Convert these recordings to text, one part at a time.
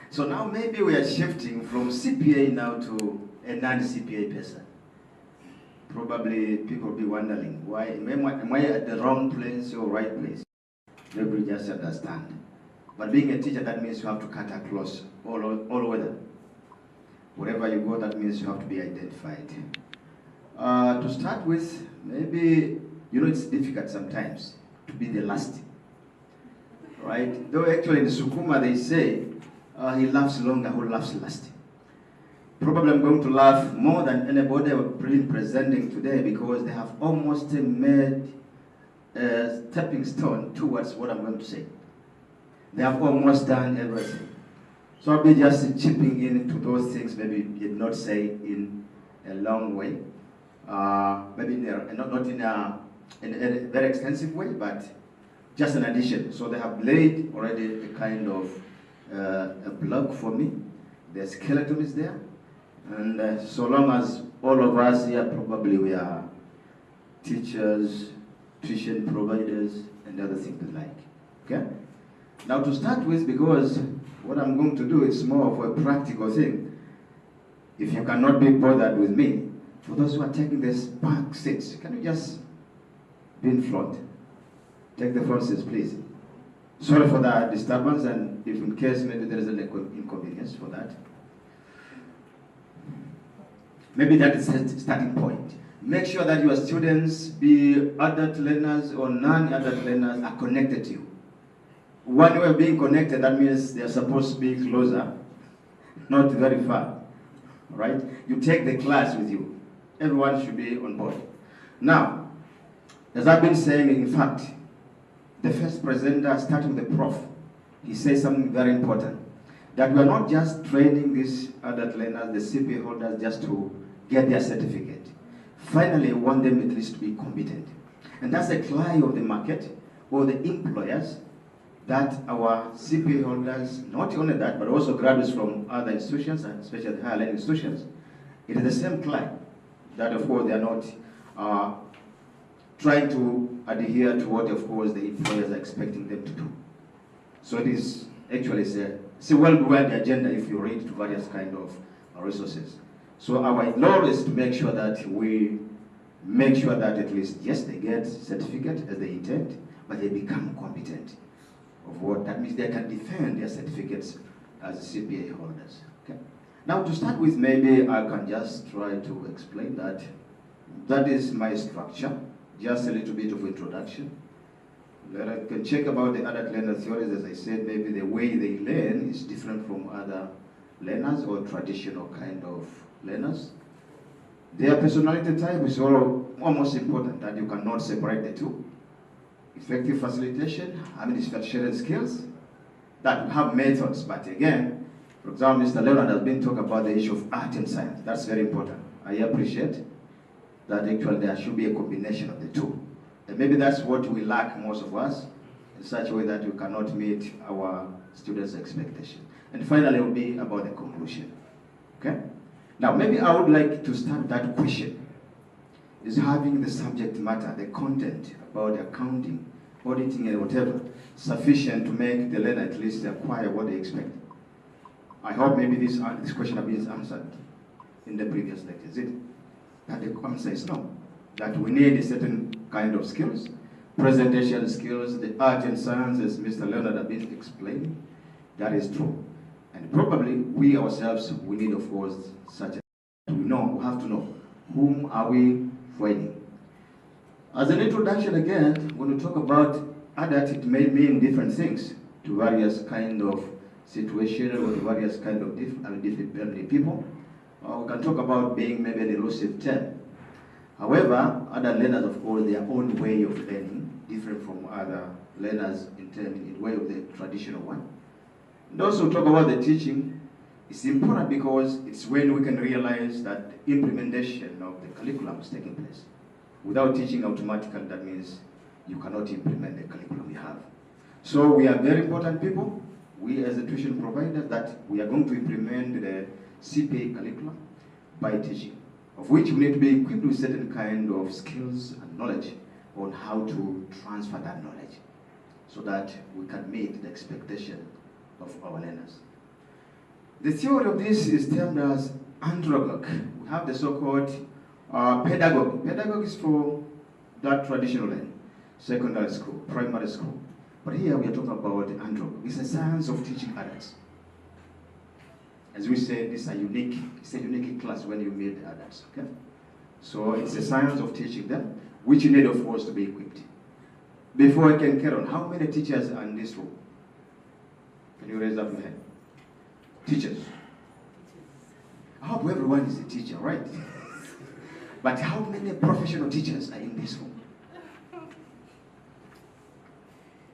So now maybe we are shifting from CPA now to a non-CPA person. Probably people will be wondering, why am I at the wrong place or right place? Maybe just understand. But being a teacher, that means you have to cut across all weather. Wherever you go, that means you have to be identified. To start with, maybe, it's difficult sometimes to be the last. Right? Though actually in Sukuma they say, he laughs longer who laughs last. Probably I'm going to laugh more than anybody I've been presenting today because they have almost made a stepping stone towards what I'm going to say. They have almost done everything. So I'll be just chipping into those things maybe you did not say in a long way. Maybe not in a very extensive way, but just an addition. So they have laid already a kind of a block for me. The skeleton is there. And so long as all of us here, probably we are teachers, tuition providers, and other things like. Okay? Now to start with, because what I'm going to do is more of a practical thing. If you cannot be bothered with me, for those who are taking this back seats, can you just be in front? Take the front seats, please. Sorry for that disturbance, and if in case maybe there is an inconvenience for that. Maybe that is a starting point. Make sure that your students, be adult learners or non-adult learners, are connected to you. One way of being connected, that means they are supposed to be closer, not very far. Right? You take the class with you. Everyone should be on board. Now, as I've been saying, in fact, the first presenter, starting with the prof, he says something very important. That we are not just training these adult learners, the CPA holders, just to get their certificate. Finally, we want them at least to be competent. And that's a cry of the market or the employers that our CPA holders, not only that, but also graduates from other institutions, and especially the higher learning institutions, it is the same cry that, of course, they are not trying to adhere to what, of course, the employers are expecting them to do. So it is actually it's a well-developed agenda if you read to various kind of resources. So our law is to make sure that we make sure that at least, yes, they get certificate as they intend, but they become competent of what that means. They can defend their certificates as CPA holders. Okay. Now to start with, maybe I can just try to explain that. That is my structure. Just a little bit of introduction. Then I can check about the adult learner theories. As I said, maybe the way they learn is different from other learners or traditional kind of learners. Their personality type is almost important, that you cannot separate the two. Effective facilitation, administration skills, that we have methods, but again, for example, Mr. Leonard has been talking about the issue of art and science. That's very important. I appreciate that actually there should be a combination of the two. And maybe that's what we lack, most of us, in such a way that we cannot meet our students' expectations. And finally, it will be about the conclusion. Okay? Now, maybe I would like to start that question. Is having the subject matter, the content about accounting, auditing, and whatever, sufficient to make the learner at least acquire what they expect? I hope maybe this question has been answered in the previous lecture. Is it? That the answer is no. That we need a certain kind of skills, presentation skills, the art and science, as Mr. Leonard has been explaining. That is true. And probably we ourselves, we need, of course, such a, we have to know whom are we training. As an introduction again, when we talk about adult, it may mean different things to various kind of situations or to various kind of different people. We can talk about being maybe an elusive term. However, other learners, of course, their own way of learning, different from other learners in way of the traditional one. And also talk about the teaching. It's important because it's when we can realize that implementation of the curriculum is taking place. Without teaching automatically, that means you cannot implement the curriculum you have. So we are very important people. We as a tuition provider, that we are going to implement the CPA curriculum by teaching, of which we need to be equipped with certain kind of skills and knowledge on how to transfer that knowledge so that we can meet the expectation of our learners. The theory of this is termed as andragogy. We have the so-called pedagogy. Pedagogy is for that traditional learning, secondary school, primary school. But here we are talking about the andragogy. It's a science of teaching adults. As we said, it's a unique class when you meet adults. Okay, so it's a science of teaching them, which you need, of course, to be equipped. Before I can carry on, how many teachers are in this room? Can you raise up your hand? Teachers. I hope everyone is a teacher, right? But how many professional teachers are in this room?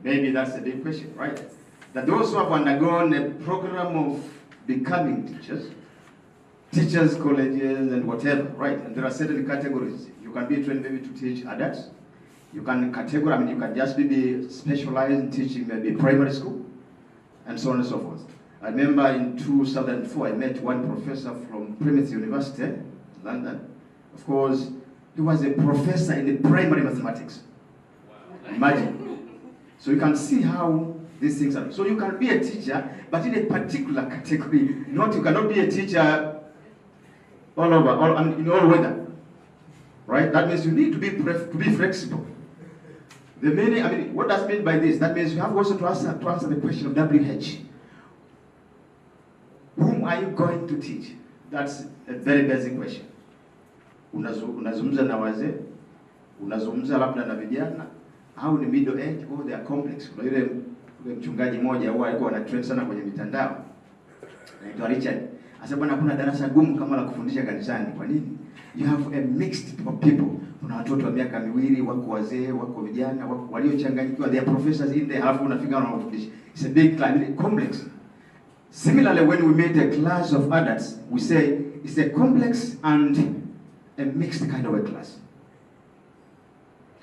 Maybe that's a big question, right? That those who have undergone a program of becoming teachers colleges and whatever, right? And there are certain categories. You can be trained maybe to teach adults. You can you can just be specialized in teaching maybe primary school, and so on and so forth. I remember in 2004, I met one professor from Plymouth University, London. Of course, he was a professor in the primary mathematics. Wow. Imagine. So you can see how these things are. So you can be a teacher, but in a particular category. You cannot be a teacher all over, in all weather. Right? That means you need to be flexible. The meaning, what does it mean by this? That means you have also to answer the question of WH. Whom are you going to teach? That's a very basic question. Unazungumza na wazee, unazungumza labda na vijana, au ni middle age, or they are complex. Kuna yule mchungaji mmoja huwa alikuwa anatrend sana kwenye mitandao. Anaitwa Richard. Asa bwana, kuna darasa gumu kama la kufundisha kanisani. Kwa nini? You have a mixed of people. Kuna watoto wa miaka miwili, wako wazee, wako vijana, wako waliochanganyikiwa, they are professors in there, halafu unafika na unafundisha. It's a big complex. Similarly, when we meet a class of adults, we say it's a complex and a mixed kind of a class.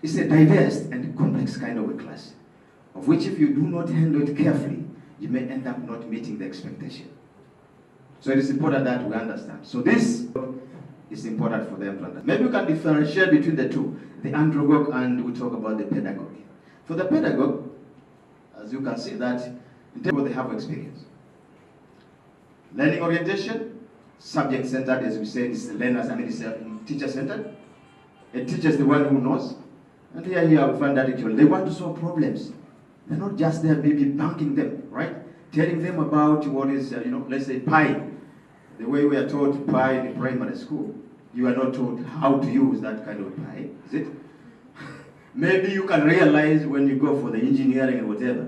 It's a diverse and complex kind of a class, of which if you do not handle it carefully, you may end up not meeting the expectation. So it is important that we understand. So this is important for them to understand. Maybe we can differentiate between the two, the andragogy and we talk about the pedagogy. For the pedagogy, as you can see that, in terms of they have experience. Learning orientation, subject-centered, as we said, is the learners, it's teacher-centered. A teacher is the one who knows. And here we find that they want to solve problems. They're not just there maybe banking them, right? Telling them about what is, let's say pi. The way we are taught pi in primary school, you are not taught how to use that kind of pi, is it? Maybe you can realize when you go for the engineering and whatever,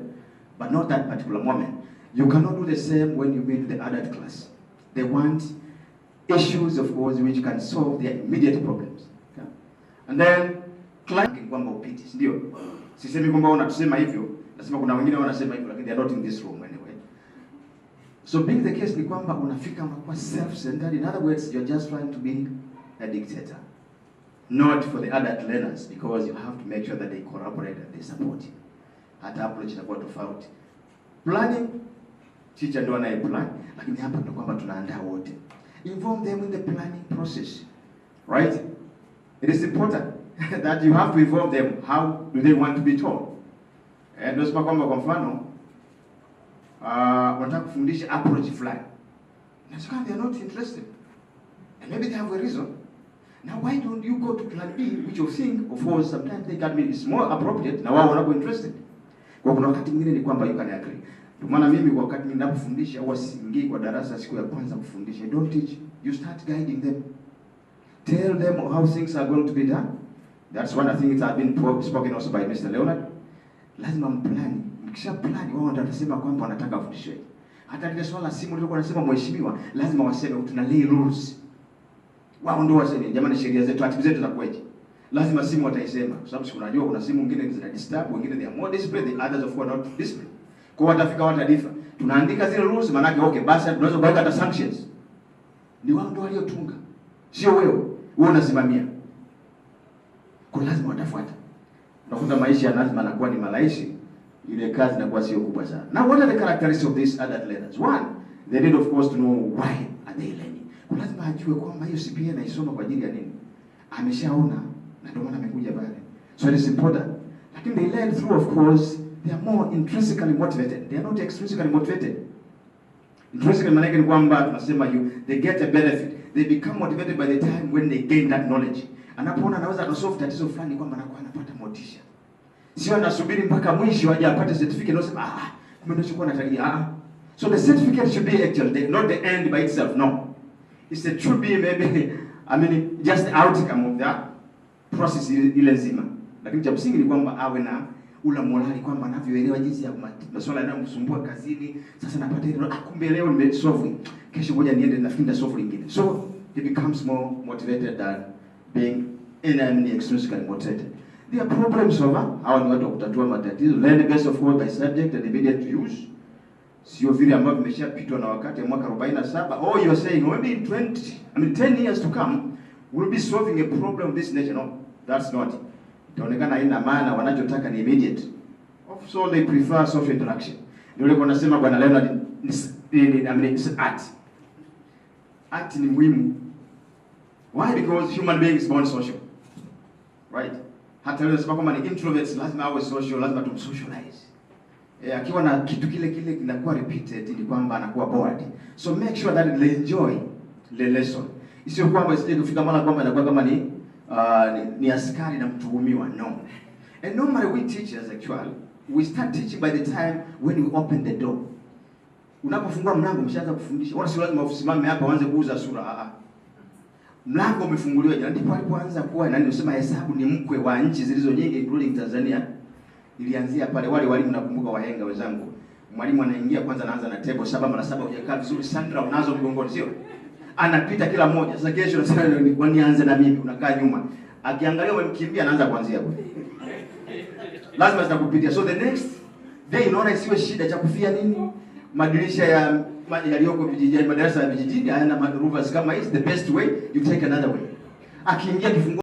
but not that particular moment. You cannot do the same when you meet the adult class. They want issues, of course, which can solve their immediate problems. Okay? And then, kwamba upiti, ndio. Sisemi kwamba unatusema hivyo, nasema kuna wengine wanasema hivyo, lakini they are not in this room anyway. So being the case ni kwamba unafika unakuwa self-centered. In other words, you're just trying to be a dictator. Not for the adult learners, because you have to make sure that they collaborate and they support you. Hata approach inakuwa tofauti. Planning, teacher ndo anayeplan, lakini hapa ndo kwamba tunaandaa wote. Involve them in the planning process. Right? It is important that you have to involve them. How do they want to be taught? Ndio sema kwamba kwa mfano wanataka kufundisha approach fulani. That's why they are not interested. And maybe they have a reason. Now why don't you go to plan B, which you think, of course, sometimes they can be, it's more appropriate, na wao wanakuwa interested. Kwa kuna wakati mwingine ni kwamba you can agree. Ndio maana mimi kwa wakati ninapofundisha huwa siingii kwa darasa siku ya kwanza kufundisha. Don't teach. You start guiding them. Tell them how things are going to be done. That's one thing that has been spoken also by Mr. Leonard. Lazima mplani. Mkisha plani wao watasema kwamba wanataka kufundishwe. Hata ile swala simu lilikuwa nasema mheshimiwa, lazima waseme tuna lay rules. Wao ndio waseme jamani, sheria zetu, taratibu zetu za kweje. Lazima simu wataisema. Kwa sababu unajua kuna simu nyingine zina disturb, wengine they are more disciplined, the others of course not disciplined. Kwa watafika watadifa. Tunaandika zile rules maana yake okay, basi tunaweza kuweka hata sanctions. Ni wao ndio waliotunga. Sio wewe. Wewe unasimamia. Kwa lazima watafuata. Unakuta maisha ya lazima yanakuwa ni malaishi, ile kazi inakuwa sio kubwa sana. Now what are the characteristics of these adult learners? One, they need of course to know why are they learning. Kwa lazima ajue kwamba hiyo CPA naisoma kwa ajili ya nini. Ameshaona na ndio maana amekuja pale. So it is important. Lakini they learn through of course they are more intrinsically motivated. They are not extrinsically motivated. Intrinsically maana ni kwamba tunasema they get a benefit. They become motivated by the time when they gain that knowledge. Anapoona anaweza kusolve tatizo fulani kwamba anakuwa anapata motisha. Sio anasubiri mpaka mwisho aje apate certificate na sema kumbe ndio natarajia. So the certificate should be actually not the end by itself, no. It should be maybe just the outcome of that process ile nzima. Lakini cha msingi ni kwamba awe na ula morali kwamba anavyoelewa jinsi ya masuala yanayomsumbua kazini. Sasa napata hilo, kumbe leo nimesolve, kesho ngoja niende nafikiri solve lingine. So he becomes more motivated than being extrinsically motivated. There are problem solver. Hawa ni watu wa kutatua matatizo. Learn best of all by subject and immediate use. Sio vile ambavyo vimeshapitwa na wakati mwaka 47. You're saying maybe in 10 years to come we'll be solving a problem of this nature. No, that's not. Itaonekana haina maana, wanachotaka ni immediate. So they prefer social interaction. Ndio leo nasema bwana Leonard ni art. Art ni muhimu. Why? Because human beings born social. Right? Hata leo nasema kama ni introverts lazima awe social, lazima tumsocialize. Akiwa na kitu kile kinakuwa repeated ni kwamba anakuwa bored. So make sure that they enjoy the lesson. Isio kwamba isije kufika mara kwamba inakuwa kama ni askari na mtuhumiwa. No. And normally we teachers actually, we start teaching by the time when we open the door. Unapofungua mlango umeshaanza kufundisha. Wala si lazima usimame hapa uanze kuuza sura. Mlango umefunguliwa jana ndipo alipoanza kuwa unasema hesabu ni mkwe wa nchi zilizo nyingi including Tanzania. Ilianzia pale. Wale walimu nakumbuka wahenga wenzangu. Mwalimu anaingia kwanza anaanza na table 7 mara 7 hujakaa vizuri, Sandra unazo mgongoni sio? Anapita kila mmoja. Sasa kesho nasema nianze na mimi, unakaa nyuma. Akiangalia umemkimbia anaanza kuanzia hapo. Lazima zitakupitia. So the next day unaona isiwe shida cha kufia nini? Madirisha yaliyoko vijijini, madarasa ya vijijini hayana madruvers kama hizi. The best way you take another way. Akiingia kifungo